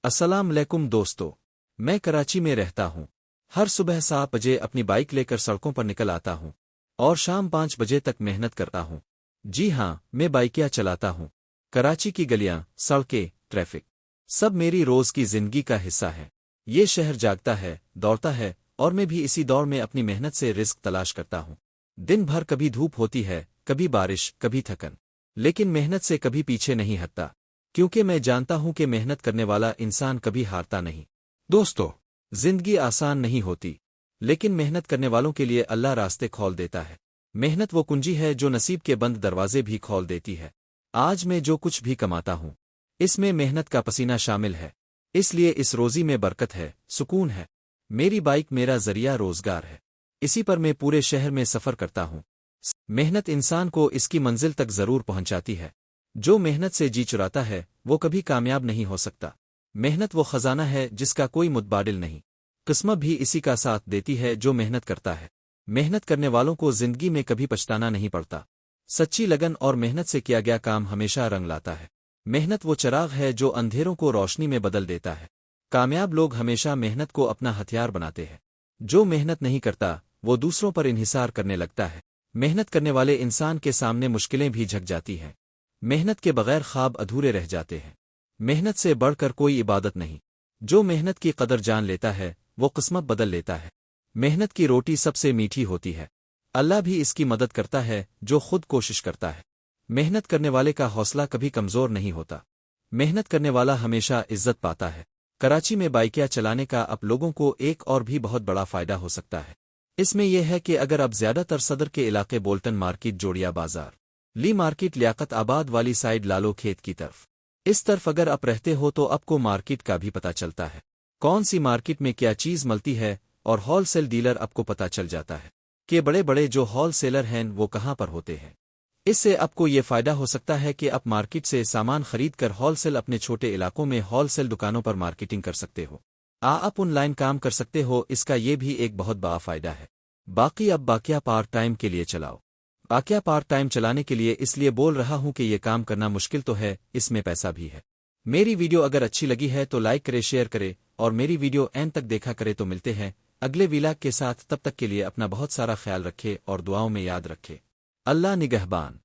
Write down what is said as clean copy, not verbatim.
السلام علیکم دوستو، میں کراچی میں رہتا ہوں۔ ہر صبح 7 بجے اپنی بائک لے کر سڑکوں پر نکل آتا ہوں اور شام 5 بجے تک محنت کرتا ہوں۔ جی ہاں، میں بائکیاں چلاتا ہوں۔ کراچی کی گلیاں، سڑکیں، ٹریفک سب میری روز کی زندگی کا حصہ ہے۔ یہ شہر جاگتا ہے، دوڑتا ہے، اور میں بھی اسی دوڑ میں اپنی محنت سے رزق تلاش کرتا ہوں۔ دن بھر کبھی دھوپ ہوتی ہے، کبھی بارش، کبھی تھکن، لیکن محنت سے کبھی پیچھے نہیں ہٹتا، کیونکہ میں جانتا ہوں کہ محنت کرنے والا انسان کبھی ہارتا نہیں۔ دوستو، زندگی آسان نہیں ہوتی، لیکن محنت کرنے والوں کے لیے اللہ راستے کھول دیتا ہے۔ محنت وہ کنجی ہے جو نصیب کے بند دروازے بھی کھول دیتی ہے۔ آج میں جو کچھ بھی کماتا ہوں، اس میں محنت کا پسینہ شامل ہے، اس لیے اس روزی میں برکت ہے، سکون ہے۔ میری بائک میرا ذریعہ روزگار ہے، اسی پر میں پورے شہر میں سفر کرتا ہوں۔ محنت انسان کو اس کی منزل تک ضرور پہنچاتی ہے۔ جو محنت سے جی چراتا ہے وہ کبھی کامیاب نہیں ہو سکتا۔ محنت وہ خزانہ ہے جس کا کوئی متبادل نہیں۔ قسمت بھی اسی کا ساتھ دیتی ہے جو محنت کرتا ہے۔ محنت کرنے والوں کو زندگی میں کبھی پچھتانا نہیں پڑتا۔ سچی لگن اور محنت سے کیا گیا کام ہمیشہ رنگ لاتا ہے۔ محنت وہ چراغ ہے جو اندھیروں کو روشنی میں بدل دیتا ہے۔ کامیاب لوگ ہمیشہ محنت کو اپنا ہتھیار بناتے ہیں۔ جو محنت نہیں کرتا وہ دوسروں پر انحصار کرنے لگتا ہے۔ محنت کرنے والے انسان کے سامنے مشکلیں بھی جھک جاتی ہیں۔ محنت کے بغیر خواب ادھورے رہ جاتے ہیں۔ محنت سے بڑھ کر کوئی عبادت نہیں۔ جو محنت کی قدر جان لیتا ہے وہ قسمت بدل لیتا ہے۔ محنت کی روٹی سب سے میٹھی ہوتی ہے۔ اللہ بھی اس کی مدد کرتا ہے جو خود کوشش کرتا ہے۔ محنت کرنے والے کا حوصلہ کبھی کمزور نہیں ہوتا۔ محنت کرنے والا ہمیشہ عزت پاتا ہے۔ کراچی میں بائکیاں چلانے کا اب لوگوں کو ایک اور بھی بہت بڑا فائدہ ہو سکتا ہے۔ اس میں یہ ہے کہ اگر اب زیادہ تر صدر کے علاقے بولٹن مارکیٹ، جوڑیا بازار، لی مارکیٹ، لیاقت آباد والی سائیڈ، لالو کھیت کی طرف، اس طرف اگر آپ رہتے ہو تو آپ کو مارکیٹ کا بھی پتہ چلتا ہے۔ کون سی مارکیٹ میں کیا چیز ملتی ہے، اور ہول سیل ڈیلر آپ کو پتہ چل جاتا ہے کہ بڑے بڑے جو ہول سیلر ہیں وہ کہاں پر ہوتے ہیں۔ اس سے آپ کو یہ فائدہ ہو سکتا ہے کہ آپ مارکیٹ سے سامان خرید کر ہول سیل اپنے چھوٹے علاقوں میں ہول سیل دکانوں پر مارکیٹنگ کر سکتے ہو۔ آپ آن لائن کام کر سکتے ہو، اس کا یہ بھی ایک بہت بڑا فائدہ ہے۔ باقی اب باقیہ پارٹ ٹائم کے لیے چلاؤ۔ باقیہ پارٹ ٹائم چلانے کے لیے اس لیے بول رہا ہوں کہ یہ کام کرنا مشکل تو ہے، اس میں پیسہ بھی ہے۔ میری ویڈیو اگر اچھی لگی ہے تو لائک کرے، شیئر کرے، اور میری ویڈیو اینڈ تک دیکھا کرے۔ تو ملتے ہیں اگلے ویلاگ کے ساتھ، تب تک کے لیے اپنا بہت سارا خیال رکھے اور دعاؤں میں یاد رکھے۔ اللہ نگہبان۔